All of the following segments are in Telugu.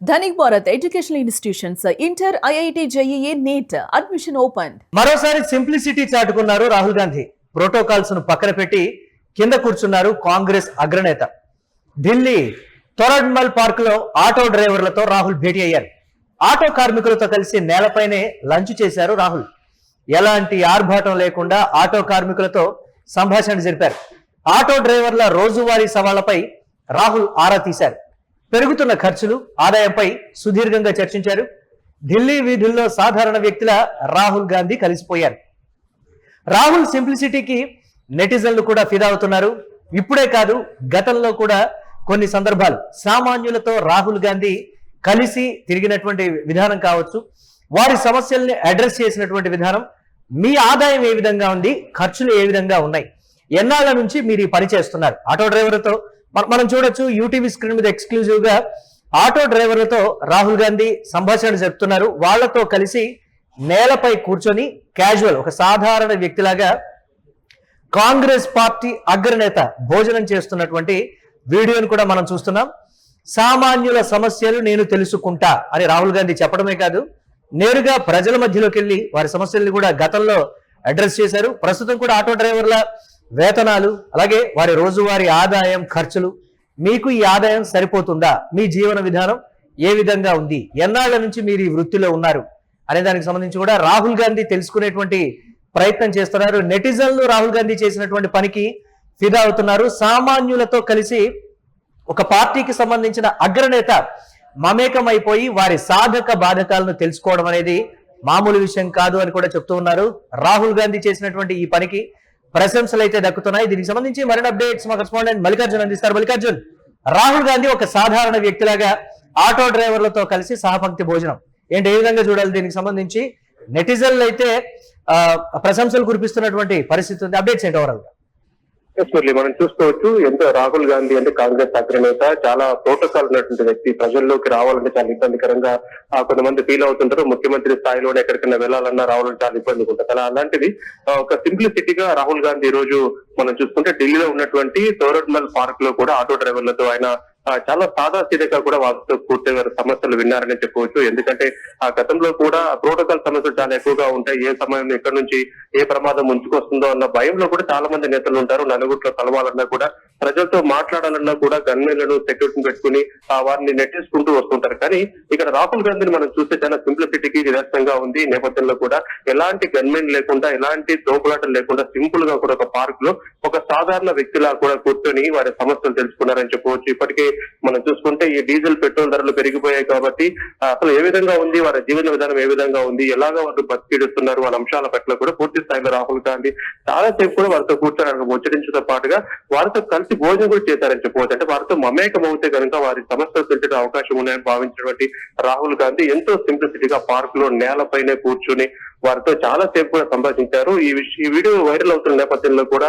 Dhanik Bharat educational institutions inter IIT JEE NEET admission open. మరోసారి సింప్లిసిటీ చాటుకున్నారు రాహుల్ గాంధీ. ప్రోటోకాల్స్ ను పక్కన పెట్టి కింద కూర్చున్నారు కాంగ్రెస్ అగ్రనేత. ఢిల్లీ తొరడ్మల్ పార్క్ లో ఆటో డ్రైవర్లతో రాహుల్ భేటీ అయ్యారు. ఆటో కార్మికులతో కలిసి నేలపైనే లంచ్ చేశారు రాహుల్. ఎలాంటి ఆర్భాటం లేకుండా ఆటో కార్మికులతో సంభాషణ జరిపారు. ఆటో డ్రైవర్ల రోజువారీ సవాళ్లపై రాహుల్ ఆరా తీశారు. పెరుగుతున్న ఖర్చులు, ఆదాయంపై సుదీర్ఘంగా చర్చించారు. ఢిల్లీ వీధుల్లో సాధారణ వ్యక్తుల రాహుల్ గాంధీ కలిసిపోయారు. రాహుల్ సింప్లిసిటీకి నెటిజన్లు కూడా ఫిదా అవుతున్నారు. ఇప్పుడే కాదు, గతంలో కూడా కొన్ని సందర్భాలు సామాన్యులతో రాహుల్ గాంధీ కలిసి తిరిగినటువంటి విధానం కావచ్చు, వారి సమస్యల్ని అడ్రస్ చేసినటువంటి విధానం, మీ ఆదాయం ఏ విధంగా ఉంది, ఖర్చులు ఏ విధంగా ఉన్నాయి, ఎన్నాళ్ళ నుంచి మీరు ఈ పని చేస్తున్నారు. ఆటో డ్రైవర్లతో మనం చూడొచ్చు, యూటీవీ స్క్రీన్ మీద ఎక్స్క్లూజివ్ గా ఆటో డ్రైవర్లతో రాహుల్ గాంధీ సంభాషణ జరుపుతున్నారు. వాళ్లతో కలిసి నేలపై కూర్చొని క్యాజువల్, ఒక సాధారణ వ్యక్తిలాగా కాంగ్రెస్ పార్టీ అగ్రనేత భోజనం చేస్తున్నటువంటి వీడియోను కూడా మనం చూస్తున్నాం. సామాన్యుల సమస్యలు నేను తెలుసుకుంటా అని రాహుల్ గాంధీ చెప్పడమే కాదు, నేరుగా ప్రజల మధ్యలోకి వెళ్ళి వారి సమస్యల్ని కూడా గతంలో అడ్రస్ చేశారు. ప్రస్తుతం కూడా ఆటో డ్రైవర్ల వేతనాలు, అలాగే వారి రోజువారీ ఆదాయం, ఖర్చులు, మీకు ఈ ఆదాయం సరిపోతుందా, మీ జీవన విధానం ఏ విధంగా ఉంది, ఎన్నాళ్ల నుంచి మీరు ఈ వృత్తిలో ఉన్నారు అనే దానికి సంబంధించి కూడా రాహుల్ గాంధీ తెలుసుకునేటువంటి ప్రయత్నం చేస్తున్నారు. నెటిజన్లు రాహుల్ గాంధీ చేసినటువంటి పనికి ఫిదా అవుతున్నారు. సామాన్యులతో కలిసి ఒక పార్టీకి సంబంధించిన అగ్రనేత మమేకమైపోయి వారి సాధక బాధకాలను తెలుసుకోవడం అనేది మామూలు విషయం కాదు అని కూడా చెప్తూ ఉన్నారు. రాహుల్ గాంధీ చేసినటువంటి ఈ పనికి ప్రశంసలు అయితే దక్కుతున్నాయి. దీనికి సంబంధించి మరిన్ని అప్డేట్స్ మా కరెస్పాండెంట్ మల్లికార్జున్ అందిస్తారు. మల్లికార్జున్, రాహుల్ గాంధీ ఒక సాధారణ వ్యక్తిలాగా ఆటో డ్రైవర్లతో కలిసి సహపంక్తి భోజనం ఏంటి, ఏ విధంగా చూడాలి? దీనికి సంబంధించి నెటిజన్లు అయితే ప్రశంసలు కురిపిస్తున్నటువంటి పరిస్థితి ఉంది. అప్డేట్స్ ఏంటి ఓవరాల్ గా? మనం చూసుకోవచ్చు, ఎంతో రాహుల్ గాంధీ అంటే కాంగ్రెస్ అగ్రనేత, చాలా ప్రోటోకాల్ ఉన్నటువంటి వ్యక్తి. ప్రజల్లోకి రావాలంటే చాలా ఇబ్బందికరంగా కొంతమంది ఫీల్ అవుతుంటారు. ముఖ్యమంత్రి స్థాయిలోనే ఎక్కడికైనా వెళ్ళాలన్నా రావాలంటే చాలా ఇబ్బంది ఉంటుంది. అలా అలాంటిది ఒక సింప్లిసిటీగా రాహుల్ గాంధీ ఈ రోజు మనం చూసుకుంటే ఢిల్లీలో ఉన్నటువంటి తోరడ్మల్ పార్క్ లో కూడా ఆటో డ్రైవర్లతో ఆయన చాలా సాదాసీదగా కూడా వాళ్ళతో పూర్తి సమస్యలు విన్నారని చెప్పవచ్చు. ఎందుకంటే ఆ గతంలో కూడా ప్రోటోకాల్ సమస్యలు చాలా ఎక్కువగా ఉంటాయి. ఏ సమయంలో ఎక్కడి నుంచి ఏ ప్రమాదం ముంచుకొస్తుందో అన్న భయంలో కూడా చాలా మంది నేతలు ఉంటారు. నలుగురిలో కలవాలన్నా కూడా, ప్రజలతో మాట్లాడాలన్నా కూడా గన్మెన్లను సెక్యూరిటీని పెట్టుకుని వారిని నెట్టేసుకుంటూ వస్తుంటారు. కానీ ఇక్కడ రాహుల్ గాంధీని మనం చూస్తే చాలా సింప్లిసిటీకి నిదర్శనంగా ఉంది. నేపథ్యంలో కూడా ఎలాంటి గన్మెన్ లేకుండా, ఎలాంటి తోపులాటలు లేకుండా సింపుల్ గా కూడా ఒక పార్క్ లో ఒక సాధారణ వ్యక్తిలా కూడా కూర్చొని వారి సమస్యలు తెలుసుకున్నారని చెప్పవచ్చు. ఇప్పటికే మనం చూసుకుంటే ఈ డీజిల్, పెట్రోల్ ధరలు పెరిగిపోయాయి కాబట్టి అసలు ఏ విధంగా ఉంది, వారి జీవన విధానం ఏ విధంగా ఉంది, ఎలాగా వారు బతికిడుతున్నారు అనే అంశాల పట్ల కూడా పూర్తి స్థాయిలో రాహుల్ గాంధీ చాలా సేపు కూడా వారితో కూర్చొని ముచ్చరించడంతో పాటుగా వారితో కలిసి భోజనం కూడా చేశారని చెప్పవచ్చు. అంటే వారితో మమేకం అవుతే కనుక వారి సమస్యలు తెలిసే అవకాశం ఉన్నాయని భావించినటువంటి రాహుల్ గాంధీ ఎంతో సింప్లిసిటీగా పార్క్ లో నేలపైనే కూర్చొని వారితో చాలా సేపు కూడా సంభాషించారు. ఈ వీడియో వైరల్ అవుతున్న నేపథ్యంలో కూడా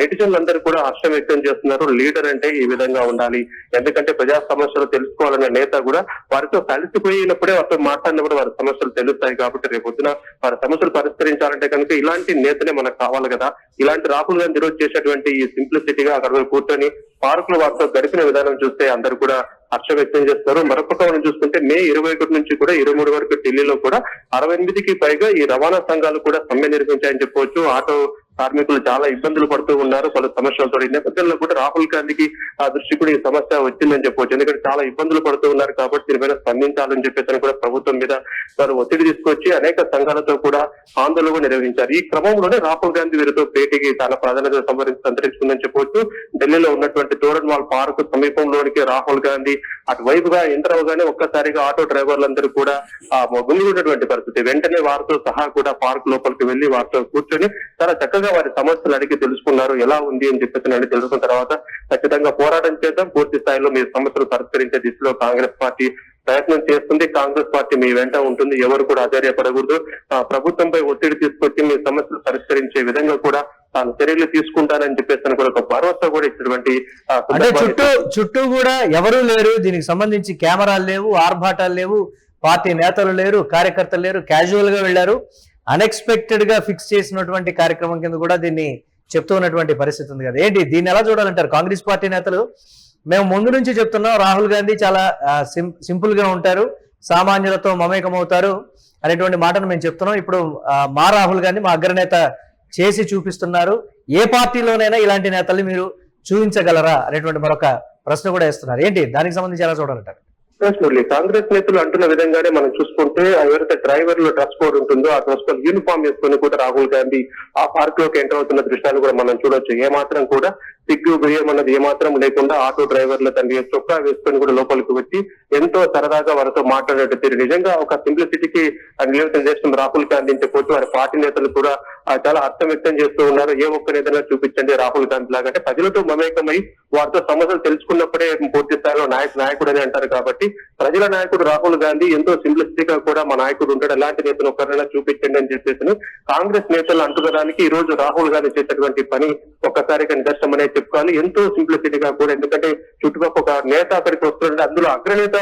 నెటిజన్లందరూ కూడా హర్షం వ్యక్తం చేస్తున్నారు. లీడర్ అంటే ఈ విధంగా ఉండాలి, ఎందుకంటే ప్రజా సమస్యలు తెలుసుకోవాలనే నేత కూడా వారితో కలిసిపోయినప్పుడే వారితో మాట్లాడినప్పుడు వారి సమస్యలు తెలుస్తాయి. కాబట్టి రేపొద్దున వారి సమస్యలు పరిష్కరించాలంటే కనుక ఇలాంటి నేతనే మనకు కావాలి కదా. ఇలాంటి రాహుల్ గాంధీ ఈరోజు చేసేటువంటి ఈ సింప్లిసిటీగా అక్కడ కూర్చొని పార్క్ లో వారితో గడిపిన విధానం చూస్తే అందరూ కూడా హర్షం వ్యక్తం చేస్తారు. మరొక మనం చూసుకుంటే మే 21 నుంచి కూడా 23 వరకు ఢిల్లీలో కూడా 68కి పైగా ఈ రవాణా సంఘాలు కూడా సమ్మె నిర్వహించాయని చెప్పవచ్చు. ఆటో కార్మికులు చాలా ఇబ్బందులు పడుతూ ఉన్నారు పలు సమస్యలతో. ఈ నేపథ్యంలో కూడా రాహుల్ గాంధీకి ఆ దృష్టి కూడా ఈ సమస్య వచ్చిందని చెప్పవచ్చు. ఎందుకంటే చాలా ఇబ్బందులు పడుతూ ఉన్నారు కాబట్టి దీనిపైన స్పందించాలని చెప్పేసి కూడా ప్రభుత్వం మీద వారు ఒత్తిడి తీసుకొచ్చి అనేక సంఘాలతో కూడా ఆందోళన నిర్వహించారు. ఈ క్రమంలోనే రాహుల్ గాంధీ వీరితో భేటీకి చాలా ప్రాధాన్యత సంతరించుకుందని చెప్పవచ్చు. ఢిల్లీలో ఉన్నటువంటి తోరణమాల్ పార్క్ సమీపంలోనికి రాహుల్ గాంధీ అటువైపుగా ఎంటర్ అవగానే ఒక్కసారిగా ఆటో డ్రైవర్లందరూ కూడా గుమిగున్నటువంటి పరిస్థితి. వెంటనే వారితో సహా కూడా పార్క్ లోపలికి వెళ్లి వారితో కూర్చొని చాలా చక్కగా వారి సమస్యలు అడిగి తెలుసుకున్నారు. ఎలా ఉంది అని చెప్పేసి తెలుసుకున్న తర్వాత ఖచ్చితంగా పోరాటం చేద్దాం, పూర్తి స్థాయిలో మీ సమస్యలు పరిష్కరించే దిశలో కాంగ్రెస్ పార్టీ ప్రయత్నం చేస్తుంది, కాంగ్రెస్ పార్టీ మీ వెంట ఉంటుంది, ఎవరు కూడా అధైర్యపడకూడదు, ప్రభుత్వంపై ఒత్తిడి తీసుకొచ్చి మీ సమస్యలు పరిష్కరించే విధంగా కూడా తాను చర్యలు తీసుకుంటానని చెప్పేసి కూడా ఒక భరోసా కూడా ఇచ్చినటువంటి చుట్టూ కూడా ఎవరూ లేరు. దీనికి సంబంధించి కెమెరాలు లేవు, ఆర్భాటాలు లేవు, పార్టీ నేతలు లేరు, కార్యకర్తలు లేరు, క్యాజువల్ గా వెళ్లారు. అన్ఎక్స్పెక్టెడ్ గా ఫిక్స్ చేసినటువంటి కార్యక్రమం కింద కూడా దీన్ని చెప్తూ ఉన్నటువంటి పరిస్థితి ఉంది కదా. ఏంటి దీన్ని ఎలా చూడాలంటారు? కాంగ్రెస్ పార్టీ నేతలు మేము ముందు నుంచి చెప్తున్నాం రాహుల్ గాంధీ చాలా సింపుల్ గా ఉంటారు, సామాన్యులతో మమేకమవుతారు అనేటువంటి మాటను మేము చెప్తున్నాం. ఇప్పుడు మా రాహుల్ గాంధీ మా అగ్రనేత చేసి చూపిస్తున్నారు. ఏ పార్టీలోనైనా ఇలాంటి నేతల్ని మీరు చూపించగలరా అనేటువంటి మరొక ప్రశ్న కూడా వేస్తున్నారు. ఏంటి దానికి సంబంధించి ఎలా చూడాలంటారు? మురళి, కాంగ్రెస్ నేతలు అంటున్న విధంగానే మనం చూసుకుంటే ఎవరైతే డ్రైవర్లు డ్రెస్ కోడ్ ఉంటుందో ఆ డ్రెస్ కోడ్ యూనిఫామ్ వేసుకుని కూడా రాహుల్ గాంధీ ఆ పార్క్ లోకి ఎంటర్ అవుతున్న దృశ్యాలు కూడా మనం చూడొచ్చు. ఏమాత్రం కూడా సిగ్గు బియ్యం అన్నది ఏమాత్రం లేకుండా ఆటో డ్రైవర్ల తండ్రి చొక్కా వేసుకొని కూడా లోపలికి వచ్చి ఎంతో సరదాగా వారితో మాట్లాడేట్టు తీరు. నిజంగా ఒక సింప్లిసిటీకి నిలవతం చేస్తున్న రాహుల్ గాంధీ పోతే వారి పార్టీ నేతలు కూడా చాలా అర్థం వ్యక్తం చేస్తూ ఉన్నారు. ఏ ఒక్క నేతగా చూపించండి రాహుల్ గాంధీ లాగా, అంటే ప్రజలతో మమేకమై వారితో సమస్యలు తెలుసుకున్నప్పుడే పూర్తి స్థాయిలో నాయకుడు అని అంటారు. కాబట్టి ప్రజల నాయకుడు రాహుల్ గాంధీ ఎంతో సింప్లిసిటీగా కూడా మా నాయకుడు ఉంటాడు, ఎలాంటి నేతను ఒక్కరైనా చూపించండి అని చెప్పేసి కాంగ్రెస్ నేతలు అంటుకోవడానికి ఈ రోజు రాహుల్ గాంధీ చేసేటువంటి పని ఒక్కసారిగా నిదర్శనం అనేది చెప్పుకోవాలి. ఎంతో సింప్లిసిటీగా కూడా, ఎందుకంటే చుట్టుపక్కల ఒక నేత అక్కడికి వస్తుంటే అందులో అగ్రనేత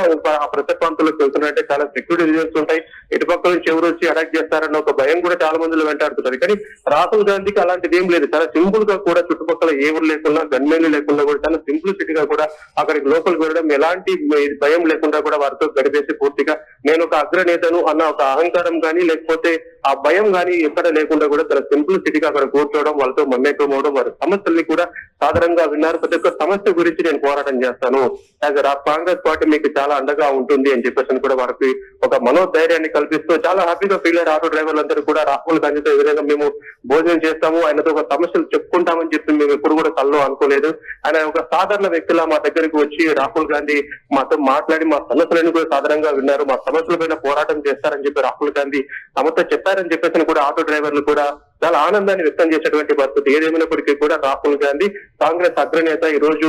ఆ ప్రతి ప్రాంతంలోకి వెళ్తున్నారంటే చాలా సెక్యూరిటీ రీజన్స్ ఉంటాయి. ఇటుపక్కల నుంచి ఎవరు వచ్చి అటాక్ చేస్తారన్న ఒక భయం కూడా చాలా మందిలో వెంటాడుతున్నారు. కానీ రాహుల్ గాంధీకి అలాంటిది ఏం లేదు. చాలా సింపుల్ గా కూడా చుట్టుపక్కల ఎవరు లేకుండా గన్మెన్లు లేకుండా కూడా చాలా సింప్లిసిటీగా కూడా అక్కడికి లోపలికి వెళ్ళడం, ఎలాంటి భయం లేకుండా కూడా వారితో గడిపేసి పూర్తిగా నేను ఒక అగ్రనేతను అన్న ఒక అహంకారం కానీ లేకపోతే ఆ భయం కానీ ఎక్కడ లేకుండా కూడా చాలా సింప్లిసిటీగా అక్కడ కూర్చోవడం, వాళ్ళతో మమేకం అవడం, వారి సమస్యల్ని కూడా సాధారణంగా విన్నారు. ప్రతి ఒక్క సమస్య గురించి నేను పోరాటం చేస్తాను, కాంగ్రెస్ పార్టీ మీకు చాలా అండగా ఉంటుంది అని చెప్పేసి కూడా వారికి ఒక మనోధైర్యాన్ని కల్పిస్తూ చాలా హ్యాపీగా ఫీల్ అయ్యారు ఆటో డ్రైవర్లందరూ కూడా. రాహుల్ గాంధీతో ఈ విధంగా మేము భోజనం చేస్తాము, ఆయనతో ఒక సమస్యలు చెప్పుకుంటామని చెప్పి మేము ఎప్పుడు కూడా కల్లో అనుకోలేదు. ఆయన ఒక సాధారణ వ్యక్తిలా మా దగ్గరికి వచ్చి రాహుల్ గాంధీ మాతో మాట్లాడి మా సమస్యలను కూడా సాధారణంగా విన్నారు, మా సమస్యల పైన పోరాటం చేస్తారని చెప్పి రాహుల్ గాంధీ తమతో చెప్పారని చెప్పేసి కూడా ఆటో డ్రైవర్లు కూడా చాలా ఆనందాన్ని వ్యక్తం చేసేటువంటి పరిస్థితి. ఏదేమైనప్పటికీ కూడా రాహుల్ గాంధీ కాంగ్రెస్ అగ్రనేత ఈ రోజు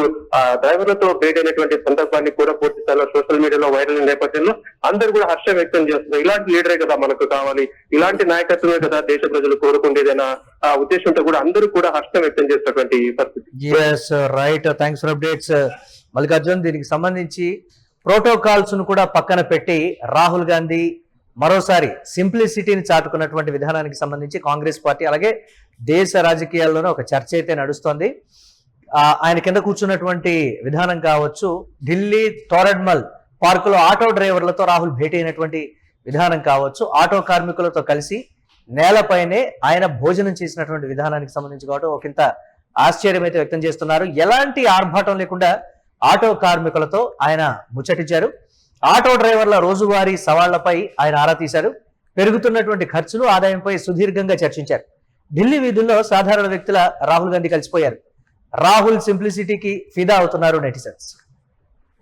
డ్రైవర్లతో భేటీ అయినటువంటి సందర్భాన్ని కూడా పూర్తి స్థాయిలో సోషల్ మీడియాలో వైరల్ నేపథ్యంలో అందరూ కూడా హర్షం వ్యక్తం చేస్తున్నారు. ఇలాంటి లీడరే కదా మనకు కావాలి, ఇలాంటి నాయకత్వమే కదా దేశ ప్రజలు కోరుకుండేదైనా ఆ ఉద్దేశంతో కూడా అందరూ కూడా హర్షం వ్యక్తం చేసినటువంటి పరిస్థితి. Right, thanks for updates Mallikarjun. దీనికి సంబంధించి ప్రోటోకాల్స్ ను కూడా పక్కన పెట్టి రాహుల్ గాంధీ మరోసారి సింప్లిసిటీని చాటుకున్నటువంటి విధానానికి సంబంధించి కాంగ్రెస్ పార్టీ అలాగే దేశ రాజకీయాల్లోనే ఒక చర్చ అయితే నడుస్తోంది. ఆయన కింద కూర్చున్నటువంటి విధానం కావచ్చు, ఢిల్లీ తోరడ్మల్ పార్కులో ఆటో డ్రైవర్లతో రాహుల్ భేటీ అయినటువంటి విధానం కావచ్చు, ఆటో కార్మికులతో కలిసి నేలపైనే ఆయన భోజనం చేసినటువంటి విధానానికి సంబంధించి కాబట్టి ఒకంత ఆశ్చర్యం అయితే వ్యక్తం చేస్తున్నారు. ఎలాంటి ఆర్భాటం లేకుండా ఆటో కార్మికులతో ఆయన ముచ్చటించారు. ఆటో డ్రైవర్ల రోజువారీ సవాళ్లపై ఆయన ఆరా తీశారు. పెరుగుతున్నటువంటి ఖర్చులు, ఆదాయంపై సుదీర్ఘంగా చర్చించారు. ఢిల్లీ వీధుల్లో సాధారణ వ్యక్తుల రాహుల్ గాంధీ కలిసిపోయారు. రాహుల్ సింప్లిసిటీకి ఫిదా అవుతున్నారు నెటిజన్స్.